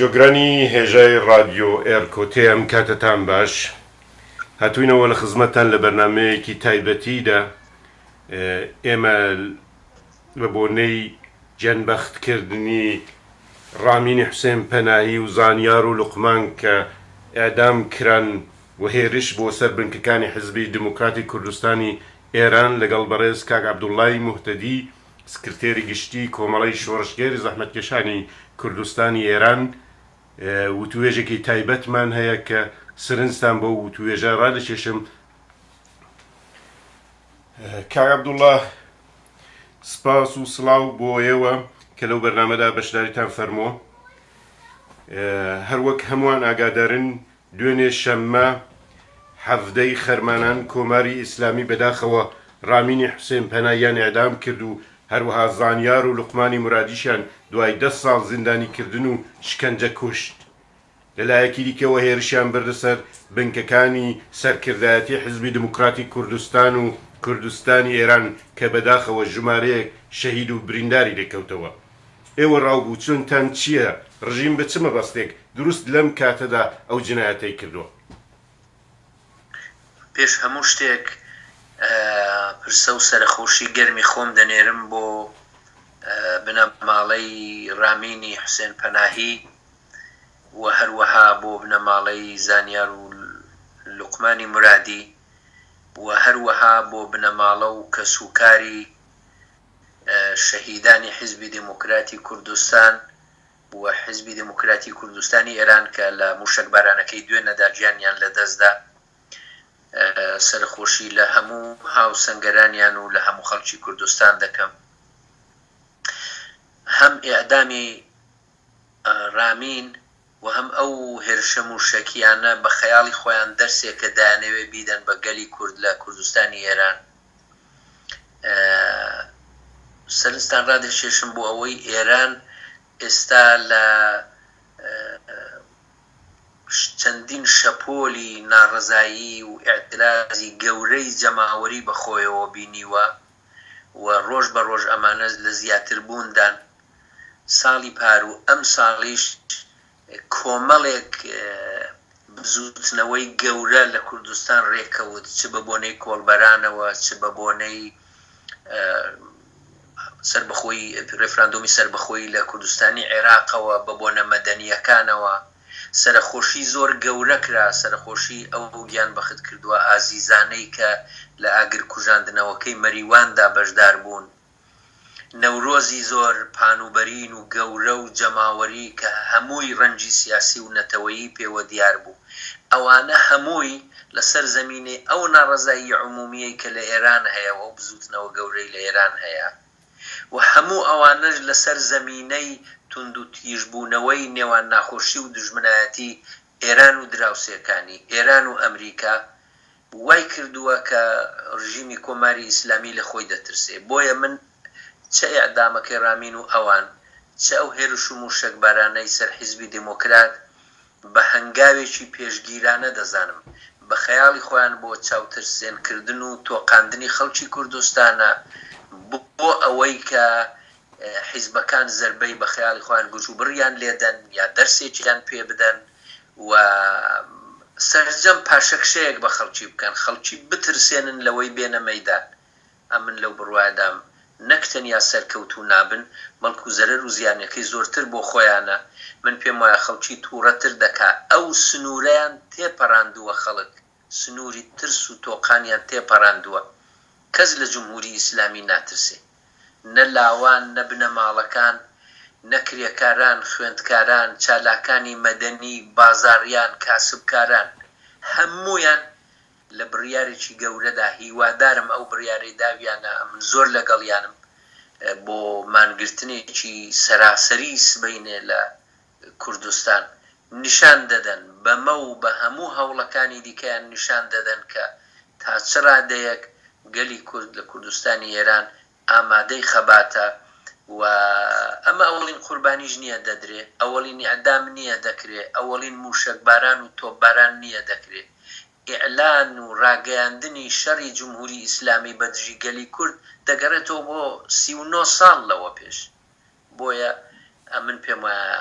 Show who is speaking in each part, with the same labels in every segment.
Speaker 1: جۆگرانی هێژای رادیۆ ئێرکۆتێ ئەم کاتتان باش هاتووینەوە لە خزمەتتان لە بەرنامەیەکی تایبەتیدا ئێمە بە بۆنەی جەنبەختکردنی ڕامینی حوسێن پەناهی و زانیار و لوقمان کە ئێدام کران و هێرش بۆ سەر بنکەکانی حزبی دموکراتی کوردستانی ئێران لەگەڵ بەڕێز کاک عەبدوڵڵای موحتەدی سکرتێری گشتی کۆمەڵەی شۆڕشگێری زەحمەتکێشانی کوردستانی ئێران وتوێژێکی تایبەتمان هەیە کە سرنجتان بۆ وتوێژە ڕادەکێشم. کاک عەبدوڵڵا سپاس و سڵاو بۆ ئێوە کە لەو بەرنامەدا بەشداریتان فەرمووە. هەروەک هەمووان ئاگادارن دوێنێ شەممە هەڤدەی خەرمانان کۆماری ئیسلامی بەداخەوە ڕامینی حوسێن پەناهیان ئێعدام کرد و هەروەها زانیار و لوقمانی مرادیشان دوای 10 ساڵ زیندانی کردن و شکەنجە کوشت. لەلایەکی دیکەوە هێرشیان بردەسەر بنکەکانی سەرکردایەتی حزبی دموکراتی کوردستان و کوردستانی ئێران کە بەداخەوە ژمارەیەک شەهید و برینداری لێکەوتەوە. ئێوە ڕاوبوچونتان چییە؟ ڕژیم بە چ مەبەستێک دروست لەم کاتەدا ئەو جنایەتەی کردووە؟
Speaker 2: پێش هەموو شتێک پرسە و سەرخۆشی گەرمی خۆم دەنێرم بۆ بنەماڵەی ڕامینی حوسێن پەناهی و هەروەها بۆ بنەماڵەی زانیار و لوقمانی مرادی و هەروەها بۆ بنەماڵە و کەسوکاری شەهیدانی حزبی دموکراتی کوردستان و حزبی دموکراتی کوردستانی ئێران کە لە موشکبارانەکەی دوێنەدا گیانیان لەدەستدا سەرخۆشی لە هەموو هاوسەنگەرانیان و لە هەموو خەڵکی کوردستان دەکەم. هەم ئێعدامی ڕامین و هەم ئەو هێرشە موشەکیانە بە خەیاڵی خۆیان دەرسێکە دایانەوێ بیدەن بە گەلی کورد لە کوردستانی ئێران. سەرنجتان ڕادەکێشم بۆ ئەوەی ئێران ئێستا لە چەندین شەپۆلی ناڕەزایی و ئێعترازی گەورەی جەماوەری بەخۆیەوە بینیوە و ڕۆژ بە ڕۆژ ئەمانە لە زیاتر بووندان. ساڵی پار و ئەم ساڵیش کۆمەڵێک بزوتنەوەی گەورە لە کوردستان ڕێکەوت، چ بە بۆنەی کۆڵبەرانەوە، چ بە بۆنەی سەربەخۆی ڕێفراندۆمی سەربەخۆیی لە کوردستانی عێراقەوە، بە بۆنە مەدەنیەکانەوە. سەرخۆشی زۆر گەورە کرا، سەرخۆشی ئەو گیان بەخت کردووە ئازیزانەی کە لە ئاگر کوژاندنەوەکەی مەریواندا بەشدار بوون. نەورۆزی زۆر پانوبەرین و گەورە و جەماوەری کە هەمووی ڕەنجی سیاسی و نەتەوەیی پێوە دیار بوو. ئەوانە هەمووی لەسەر زەمینێ ئەو ناڕەزایی عمومیەی کە لە ئێران هەیە و بزوتنەوە گەورەی لە ئێران هەیە و هەموو ئەوانەش لەسەر زەمینەی تونند و تیژبوونەوەی نێوان ناخۆشی و دژمنایەتی ئێران و دراوسێکانی ئێران و ئەمریکا وای کردووە کە ڕژیمی کۆماری ئیسلامی لە خۆی دەترسێ. بۆیە من چه ئێعدامەکەی ڕامین و ئەوان، چه ئەو هێرش و موشەکبارانەی سەر حیزبی دموکرات بە هەنگاوێکی پێشگیرانە دەزانم بە خەیاڵی خۆیان بۆ چاوترسێنکردن و تۆقاندنی خەڵکی کوردستانە بۆ ئەوەی کە حیزبەکان زەربەی بە خەیاڵی خۆیان گوژ و بڕیان لێدەن یا دەرسێکیان پێ بدەن و سەرجەم پاشەکشەیەک بە خەڵکی بکەن، خەڵکی بترسێنن لەوەی بێنە مەیدان. ئەمن لەو بڕوایدام نەکتەنیا سەرکەوتو نابن، بەڵکو زەرەر و زیانەکەی زۆرتر بۆ خۆیانە. من پێم وایە خەڵکی تووڕەتر دەکا ئەو سنوورەیان تێپەڕاندووە، خەڵک سنووری ترس و تۆقانیان تێپەڕاندووە. کەس لە جمهوری ئیسلامی ناترسێ، نە لاوان، نە بنەماڵەکان، نە کرێکاران، خوێندکاران، چالاکانی مەدەنی، بازاڕیان، کاسبکاران، هەموویان لە بڕیارێکی گەورەدا هیوادارم ئەو بڕیارەی داویانە. من زۆر لەگەڵیانم بۆ مانگرتنێکی سەراسەری سبەینێ لە کوردستان نیشان دەدەن، بەمە و بە هەموو هەوڵەکانی دیکەیان نیشان دەدەن کە تا چ ڕادەیەک گەلی کورد لە کوردستانی ئێران ئامادەی خەباتە و ئەمە ئەوڵین قوربانیش نییە دەدرێ، ئەوڵین ئەعدام نییە دەکرێ، ئەوڵین موشەکباران و تۆپباران نییە دەکرێ. ئیعلان و ڕاگەیاندنی شەڕی جمهوری ئیسلامی بەدژی گەلی کورد دەگەڕێتەوە بۆ 39 ساڵ لەوە پێش. بۆیە من پێم وایە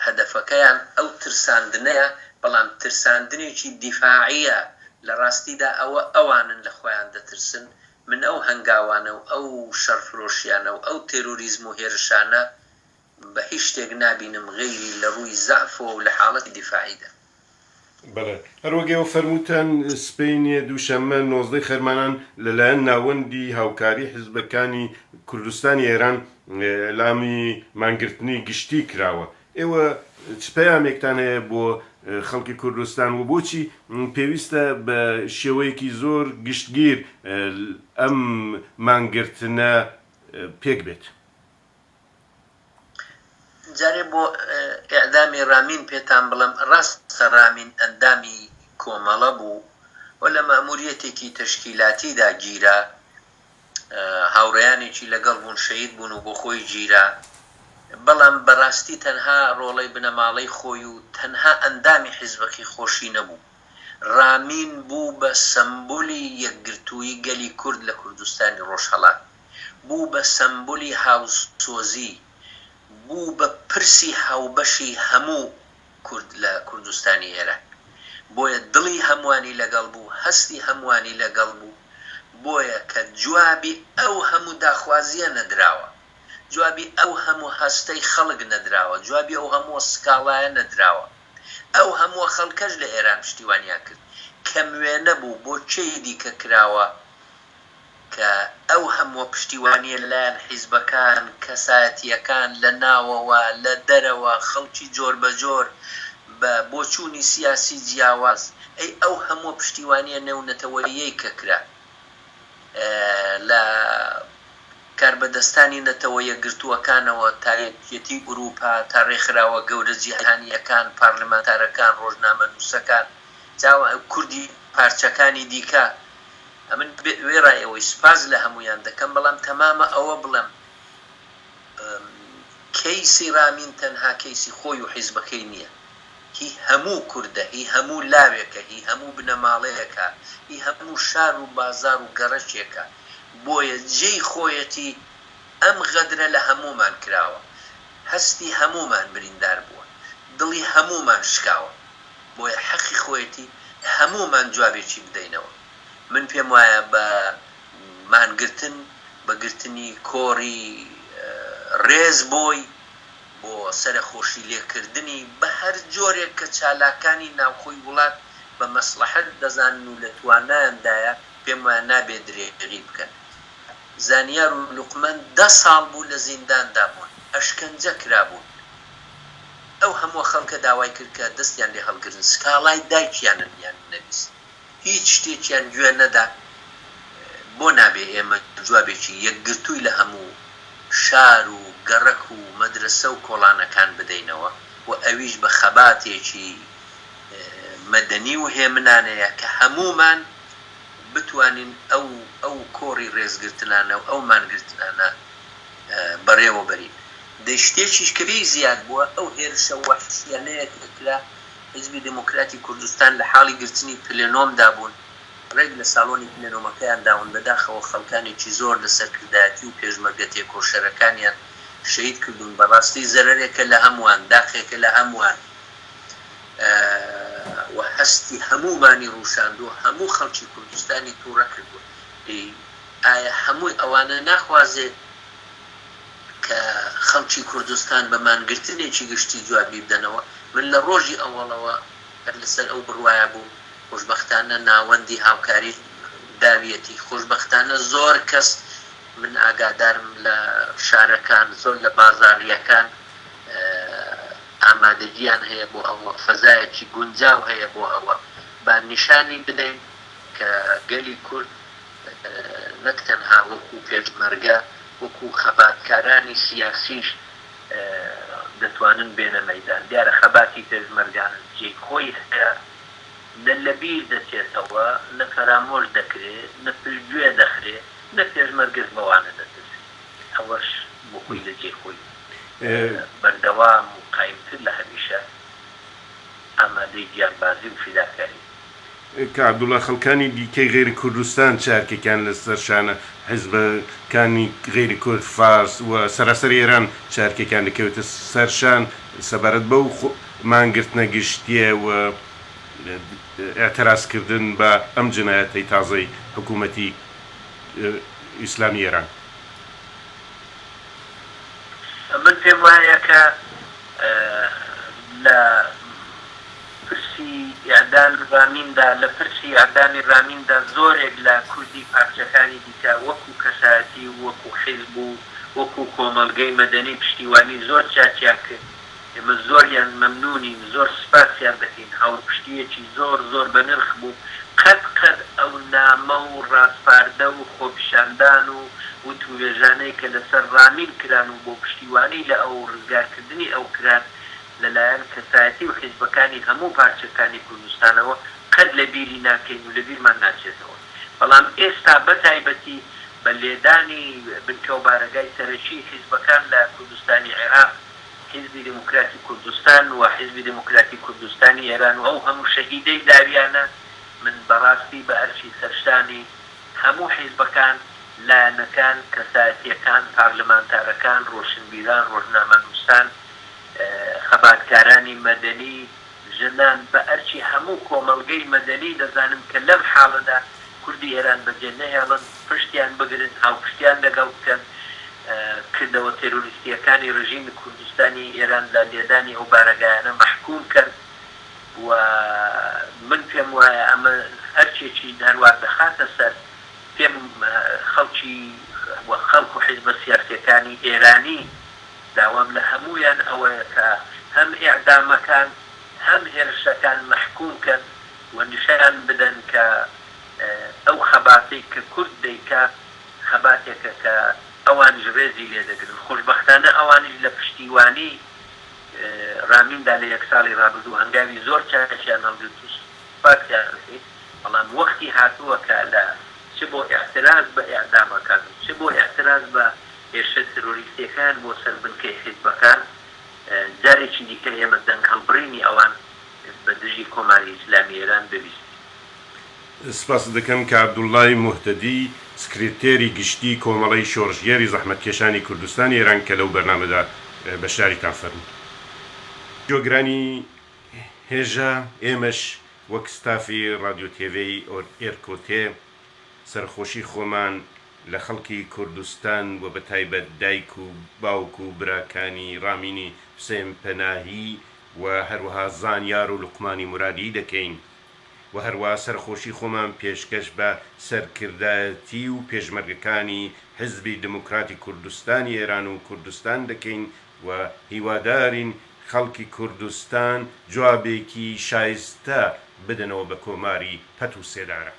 Speaker 2: هەدەفەکەیان ئەو ترساندنەیە، بەڵام ترساندنێکی دیفاعیە. لە ڕاستیدا ئەوە ئەوانن لە خۆیان دەترسن. من ئەو هەنگاوانە و ئەو شەرفرۆشیانە و ئەو تێروریزم و هێرشانە بە هیچ شتێک نابینم غەیری لە ڕووی زەعفەوە و لە حاڵەتی دیفاعیدا.
Speaker 1: بەڵێ هەروەگەیەوە فەرمووتەن سبەینێ دووشەممە 19 خەرمانان لەلایەن ناوەندی هاوکاری حیزبەکانی کوردستانی ئێران لامی مانگرتنی گشتی کراوە. ئێوە چ پەیامێکتان هەیە بۆ خەڵکی کوردستان و بۆچی پێویستە بە شێوەیەکی زۆر گشتگیر ئەم مانگرتنە پێک بێت؟
Speaker 2: جارێ بۆ ئێعدامی رامین پێتان بڵم، ڕاستە رامین ئەندامی کۆمەڵە بوو و لە مەموریەتێکی تەشکیلاتیدا گیرا، هاوڕێیانێکی لەگەڵ بوون شەهید بوون و بۆ خۆی گیرا، بەڵام بەڕاستی تەنها ڕۆڵەی بنەماڵەی خۆی و تەنها ئەندامی حیزبەکەی خۆشی نەبوو. رامین بوو بە سەمبولی یەکگرتووی گەلی کورد لە کوردستانی ڕۆژهەڵات، بوو بە سەمبولی هاوسۆزی، بوو بە پرسی هاوبەشی هەموو کورد لە کوردستانی ئێران. بۆیە دڵی هەمووانی لەگەڵ بوو، هەستی هەمووانی لەگەڵ بوو. بۆیە کە جوابی ئەو هەموو داخوازیە نەدراوە، جوابی ئەو هەموو هەستەی خەڵک نەدراوە، جوابی ئەو هەموو سکاڵایە نەدراوە. ئەو هەموو خەڵکەش لە ئێران پشتیوانیان کرد. کەم وێنە بوو بۆ چی دیکە کراوە کە ئەو هەموو پشتیوانیە لەلایەن حیزبەکان، کەسایەتیەکان لە ناوەوە لە دەرەوە، خەڵکی جۆر بە جۆر بە بۆچوونی سیاسی جیاواز، ئەی ئەو هەموو پشتیوانیە نێونەتەوەیەی کە کرا لە کاربەدەستانی نەتەوە یەکگرتووەکانەوە تا یەکێتی ئوروپا تا ڕێکخراوە گەورە جیهانیەکان، پارلەمانتارەکان، ڕۆژنامە نووسەکان، جاوە کوردی پارچەکانی دیکە. ئەمن وێڕایەوەی سپاس لە هەمویان دەکەم، بەڵام تەمامە ئەوە بڵم کەیسی رامین تەنها کەیسی خۆی و حیزبەکەی نییە، هی هەموو کوردە، هی هەموو لاوێکە، هی هەموو بنەماڵەیەکە، هی هەموو شار و بازار و گەڕەشێکە. بۆیە جێی خۆیەتی ئەم غەدرە لە هەموومان کراوە، هەستی هەموومان بریندار بووە، دڵی هەموومان شکاوە. بۆیە حەقی خۆیەتی هەموومان جوابێکی بدەینەوە. من پێم وایە بە مانگرتن، بەگرتنی کۆڕی ڕێز بۆی بۆ سەرخۆشی لێکردنی بە هەر جۆرێک کە چالاکانی ناوخۆی وڵات بە مەسلحەت دەزانن و لە توانایاندایە، پێم وایە نابێت درێژی بکەن. زانیار و لوقمان 10 ساڵ بوو لە زینداندا بوون، ئەشکەنجە کرابوون. ئەو هەموو خەڵکە داوای کرد کە دەستیان لێ هەڵگرن، سکاڵای دایکیانن یان نەویست، هیچ شتێکیان گوێ نەدا. بۆ نابێ ئێمە جوابێکی یەکگرتووی لە هەموو شار و گەڕەک و مەدرسە و کۆڵانەکان بدەینەوە و ئەویش بە خەباتێکی مەدەنی و هێمنانەیە کە هەموومان بتوانین ئەو کۆڕی ڕێزگرتنانە و ئەو مانگرتنانە بەڕێوە بەرین. دەشتێکیش کە بێی زیاد بووە ئەو هێرشە وەحشیانەیە کرا. حیزبی دموکراتی کوردستان لە حاڵی گرتنی پلێنۆمدا بوون، ڕێک لە ساڵۆنی پلێنۆمەکەیان داون، بەداخەوە خەڵکانێکی زۆر لە سەرکردایەتی و پێشمەرگە تێکۆشەرەکانیان شەهید کردوون. بەڕاستی زەرەرێکە لە هەمووان، داخێکە لە هەمووان و هەستی هەموومانی ڕووشاندووە، هەموو خەڵکی کوردستانی تووڕە کردووە. ئایا هەمووی ئەوانە ناخوازێت کە خەڵکی کوردستان بە مانگرتنێکی گشتی جوابی بدەنەوە؟ من لە ڕۆژی ئەوڵەوە هەر لەسەر ئەو بڕواایە بوو، خۆشبەختانە ناوەندی هاوکاری داویەتی، خۆشبەختانە زۆر کەس من ئاگادارم لە شارەکان، زۆر لە بازاڕیەکان ئامادەجیان هەیە بۆ ئەوە، فەزایەکی گونجاو هەیە بۆ ئەوە با نیشانی بدەین کە گەلی کورد نەک تەنها وەکو پێشمەرگە، وەکو خەباتکارانی سیاسیش دەتوانن بێنە مەیدان. دیارە خەباتی پێشمەرگانن جێی خۆی هەیە، نە لەبیر دەچێتەوە، نە فەرامۆش دەکرێت، نە پشتگوێ دەخرێت، نە پێشمەرگەش بەوانە دەترسێت. ئەوەش بۆ خۆی لە جێی خۆی بەردەوام و قایمتر لە هەمیشە ئامادەی گیانبازی و فیداکاری.
Speaker 1: کە عەبدوڵڵا خەڵکانی دیکەی غێری کوردستان چارکێکیان لەسەر شانە حیزبەکانی غێری کورد فارس و سەراسەر ئێران چارکێکیان دەکەوێتە سەرشان سەبارەت بەو مانگرتنە گشتیە و اعترازکردن بە ئەم جنایەتەی تازەی حکوومەتی ئیسلامی ئێران.
Speaker 2: من پێم وایە کە لە پرسی ئیعدام ڕامیندا لە پرسی ئیعدامی ڕامیندا زۆرێک لە کوردی پارچەکانی دیکە وەکو کەسایەتی وەکو حیزب و وەکو کۆمەڵگەی مەدەنی پشتیوانی زۆر چاچیان کرد. ئێمە زۆریان مەمنونین، زۆر سپاسیان دەکەین، هاوپشتیەکی زۆر زۆر بە نرخ بوو. قەت ئەو نامە و ڕاستپاردە و خۆپیشاندان و وتوێژانەی کە لەسەر ڕامین کران و بۆ پشتیوانی لە ئەو ڕزگارکردنی ئەو کران لەلایەن کەسایەتی و حیزبەکانی هەموو پارچەکانی کوردستانەوە قەت لە بیری ناکەین و لە بیرمان ناچێتەوە. بەڵام ئێستا بەتایبەتی بە لێدانی بنکەوبارەگای سەرەکی حیزبەکان لە کوردستانی عێراق، حیزبی دموکراتی کوردستان و حیزبی دموکراتی کوردستانی ئێران و ئەو هەموو شەهیدەی داویانە، من بەڕاستی بە ئەرشی سەرشتانی هەموو حیزبەکان، لایەنەکان، کەسایەتیەکان، پارلمانتارەکان، ڕۆشنبیران، ڕۆژنامەنووسان، خەباتکارانی مەدەنی، ژنان، بە ئەرچی هەموو کۆمەڵگەی مەدەنی دەزانم کە لەم حاڵەدا کوردی ئێران بەجێ نەهێڵن، پشتیان بگرن، هاوپشتیان لەگەڵ بکەن، کردەوە تێرۆریستیەکانی ڕژیمی کوردستانی ئێران لە لێدانی ئەو بارەگایانە مەحکوم کرد. و من پێم وایە ئەمە هەرچێکی هەروە دەخاتە سەر پێم خەڵکی و خەڵک و حیزبە سیاسیەکانی ئێرانی داوام لە هەمویان ئەوەیە کە هەم ئیعدامەکان هەم هێرشەکان مەحکومکەن و نیشان بدەن کە ئەو خەباتەی کە کورد دەیکا خەباتێکە کە ئەوانیش ڕێزی لێ دەگرن. خۆشبەختانە ئەوانیش لە پشتیوانی ڕامیندا لە یەک ساڵی ڕابردوو هەنگاوی زۆر چاکیان هەڵگرت و سپاسیان دەکەین. بەڵام وەختی هاتووە کە لە چ بۆ اعتراض بە ئیعدامەکان، چ بۆ اعتراض بە هێرشە تێرۆریستیەکان بۆ سەربنکەی حیزبەکان، جارێکی دیکە ئێمە دەنگ هەڵبڕینی ئەوان بە دژی کۆماری ئیسلامی ئێران ببیست.
Speaker 1: سپاس دەکەم کە عەبدوڵڵای موحتەدی سکرتێری گشتی کۆمەڵەی شۆڕژیاری زەحمەتکێشانی کوردستانی ئێران کە لەو بەرنامەدا بەشداریتان فەرموو. جۆگرانی هێژە ئێمەش وەک ستافی رادیۆ تێڤەی ئێرکۆتێ سەرخۆشی خۆمان لە خەڵکی کوردستان و بەتایبەت دایک و باوک و براکانی ڕامینی حوسێن پەناهی و هەروەها زانیار و لوقمانی مورادی دەکەین و هەروە سەرخۆشی خۆمان پێشکەش بە سەرکردایەتی و پێشمەرگەکانی حیزبی دموکراتی کوردستانی ئێران و کوردستان دەکەین و هیوادارین خەڵکی کوردستان جوابێکی شایستە بدەنەوە بە کۆماری پەت و سێدارە.